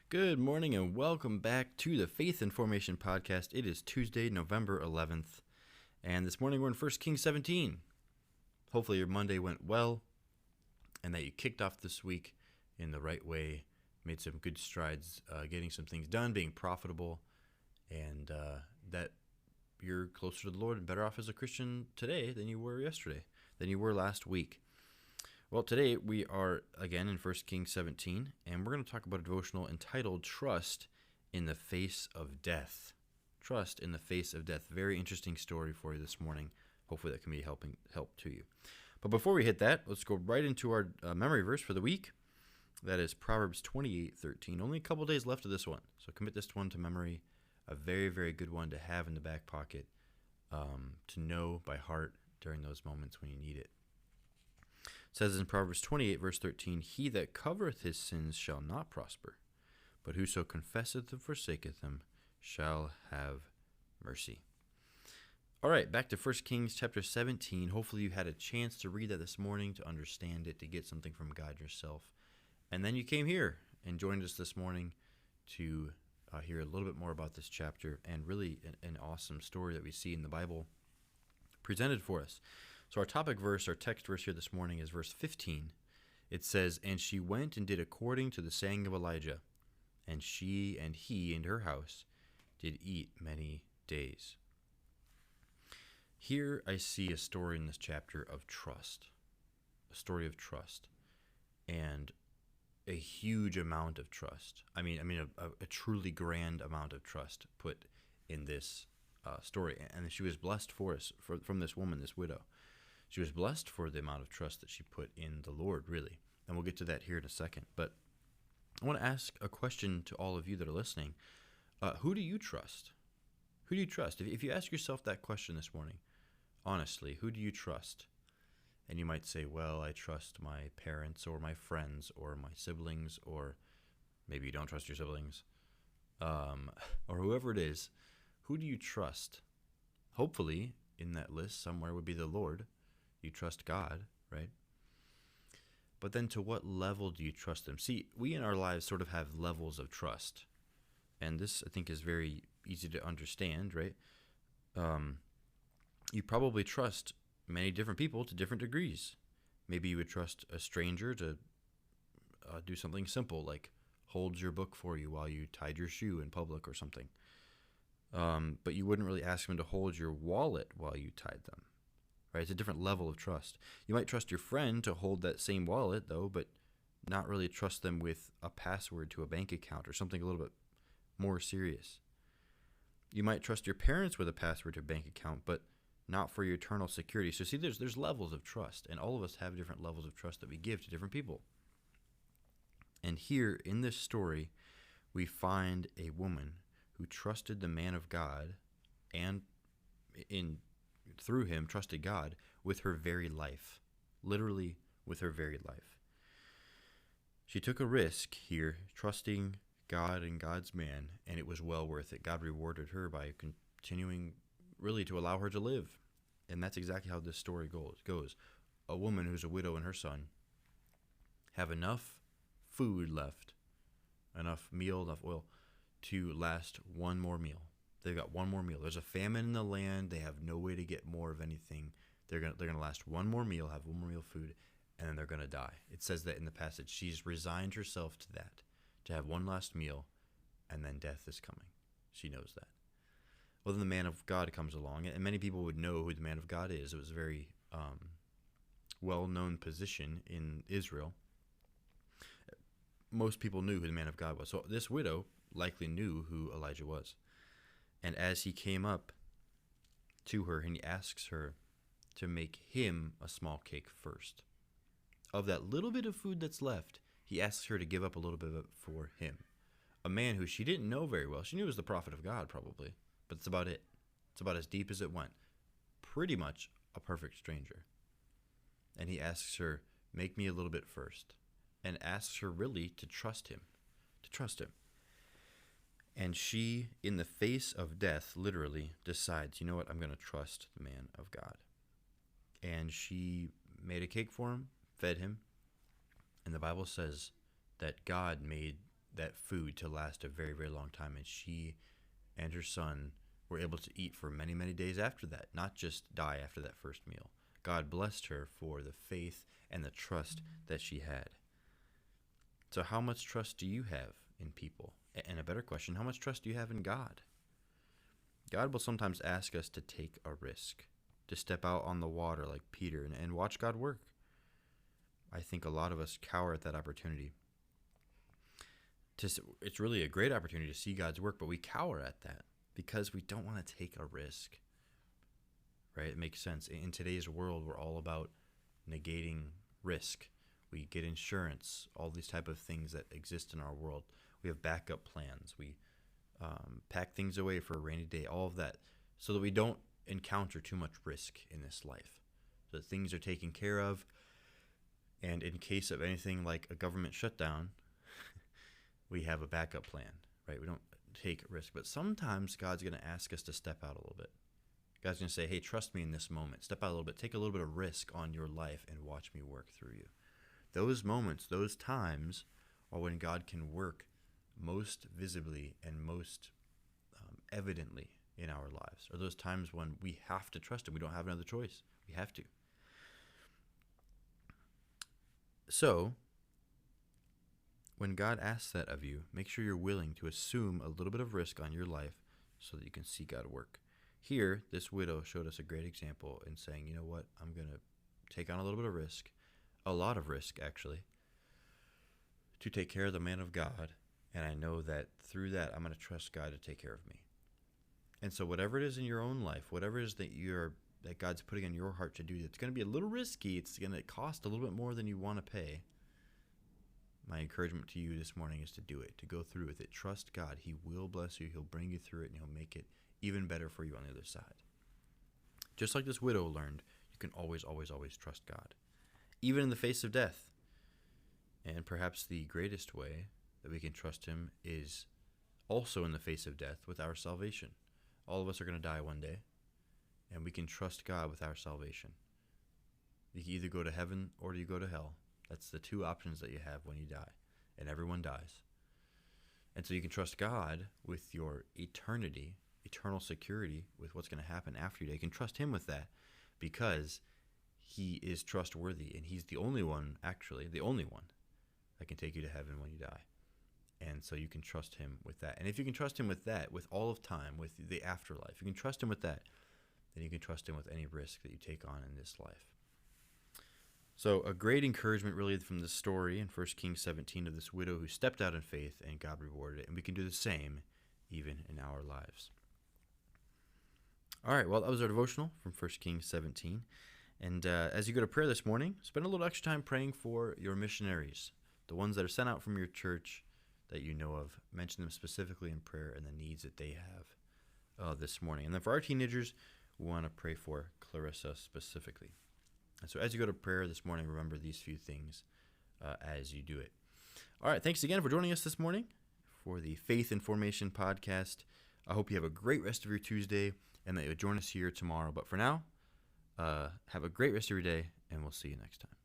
Good morning and welcome back to the Faith and Formation Podcast. It is Tuesday, November 11th, and this morning we're in 1 Kings 17. Hopefully your Monday went well and that you kicked off this week in the right way, made some good strides, getting some things done, being profitable, and that you're closer to the Lord and better off as a Christian today than you were yesterday, than you were last week. Well, today we are again in 1 Kings 17, and we're going to talk about a devotional entitled Trust in the Face of Death. Trust in the Face of Death. Very interesting story for you this morning. Hopefully that can be help to you. But before we hit that, let's go right into our memory verse for the week. That is Proverbs 28:13. Only a couple days left of this one, so commit this one to memory. A very, very good one to have in the back pocket, to know by heart during those moments when you need it. It says in Proverbs 28, verse 13, He that covereth his sins shall not prosper, but whoso confesseth and forsaketh them shall have mercy. All right, back to 1 Kings chapter 17. Hopefully you had a chance to read that this morning, to understand it, to get something from God yourself. And then you came here and joined us this morning to hear a little bit more about this chapter and really an awesome story that we see in the Bible presented for us. So our topic verse, our text verse here this morning is verse 15. It says, And she went and did according to the saying of Elijah, and she and he and her house did eat many days. Here I see a story in this chapter of trust, a story of trust, and a huge amount of trust. I mean, a truly grand amount of trust put in this story. And she was blessed from this woman, this widow. She was blessed for the amount of trust that she put in the Lord, really. And we'll get to that here in a second. But I want to ask a question to all of you that are listening. Who do you trust? Who do you trust? If you ask yourself that question this morning, honestly, who do you trust? And you might say, well, I trust my parents or my friends or my siblings, or maybe you don't trust your siblings, or whoever it is. Who do you trust? Hopefully, in that list somewhere would be the Lord. You trust God, right? But then to what level do you trust Him? See, we in our lives sort of have levels of trust. And this, I think, is very easy to understand, right? You probably trust many different people to different degrees. Maybe you would trust a stranger to do something simple, like hold your book for you while you tied your shoe in public or something. But you wouldn't really ask them to hold your wallet while you tied them. Right? It's a different level of trust. You might trust your friend to hold that same wallet, though, but not really trust them with a password to a bank account or something a little bit more serious. You might trust your parents with a password to a bank account, but not for your eternal security. So see, there's levels of trust, and all of us have different levels of trust that we give to different people. And here in this story, we find a woman who trusted the man of God and through him trusted God with her very life, literally with her very life. She took a risk here, trusting God and God's man, and it was well worth it. God rewarded her by continuing really to allow her to live. And that's exactly how this story goes. A woman who's a widow and her son have enough food left, enough meal, enough oil to last one more meal. They've got one more meal. There's a famine in the land. They have no way to get more of anything. They're gonna last one more meal, have one more meal of food, and then they're gonna die. It says that in the passage. She's resigned herself to that, to have one last meal, and then death is coming. She knows that. Well, then the man of God comes along, and many people would know who the man of God is. It was a very well-known position in Israel. Most people knew who the man of God was. So this widow likely knew who Elijah was. And as he came up to her and he asks her to make him a small cake first, of that little bit of food that's left, he asks her to give up a little bit of it for him. A man who she didn't know very well. She knew he was the prophet of God probably, but it's about it. It's about as deep as it went. Pretty much a perfect stranger. And he asks her, make me a little bit first. And asks her really to trust him. And she, in the face of death, literally decides, you know what, I'm going to trust the man of God. And she made a cake for him, fed him. And the Bible says that God made that food to last a very, very long time. And she and her son were able to eat for many, many days after that, not just die after that first meal. God blessed her for the faith and the trust that she had. So how much trust do you have in people? And a better question, how much trust do you have in God? God will sometimes ask us to take a risk, to step out on the water like Peter and watch God work. I think a lot of us cower at that opportunity. It's really a great opportunity to see God's work, but we cower at that because we don't want to take a risk. Right? It makes sense. In today's world, we're all about negating risk. We get insurance, all these type of things that exist in our world. We have backup plans. We pack things away for a rainy day, all of that, so that we don't encounter too much risk in this life. So that things are taken care of, and in case of anything like a government shutdown, we have a backup plan, right? We don't take risk. But sometimes God's going to ask us to step out a little bit. God's going to say, hey, trust me in this moment. Step out a little bit. Take a little bit of risk on your life and watch me work through you. Those moments, those times are when God can work most visibly and most evidently in our lives. Are those times when we have to trust him. We don't have another choice. We have to. So, when God asks that of you, make sure you're willing to assume a little bit of risk on your life so that you can see God work. Here, this widow showed us a great example in saying, you know what, I'm going to take on a little bit of risk, a lot of risk actually, to take care of the man of God. And I know that through that, I'm going to trust God to take care of me. And so whatever it is in your own life, whatever it is that God's putting in your heart to do, it's going to be a little risky. It's going to cost a little bit more than you want to pay. My encouragement to you this morning is to do it, to go through with it. Trust God. He will bless you. He'll bring you through it, and he'll make it even better for you on the other side. Just like this widow learned, you can always, always, always trust God, even in the face of death. And perhaps the greatest way that we can trust him is also in the face of death with our salvation. All of us are going to die one day, and we can trust God with our salvation. You can either go to heaven or you go to hell. That's the two options that you have when you die, and everyone dies. And so you can trust God with your eternity, eternal security with what's going to happen after you die. You can trust him with that because he is trustworthy, and he's the only one, actually, the only one that can take you to heaven when you die. And so you can trust him with that. And if you can trust him with that, with all of time, with the afterlife, you can trust him with that, then you can trust him with any risk that you take on in this life. So a great encouragement really from this story in 1 Kings 17 of this widow who stepped out in faith and God rewarded it. And we can do the same even in our lives. All right, well, that was our devotional from 1 Kings 17. And as you go to prayer this morning, spend a little extra time praying for your missionaries, the ones that are sent out from your church that you know of. Mention them specifically in prayer and the needs that they have this morning. And then for our teenagers, we want to pray for Clarissa specifically. And so as you go to prayer this morning, remember these few things as you do it. All right, thanks again for joining us this morning for the Faith in Formation podcast. I hope you have a great rest of your Tuesday and that you'll join us here tomorrow. But for now, have a great rest of your day, and we'll see you next time.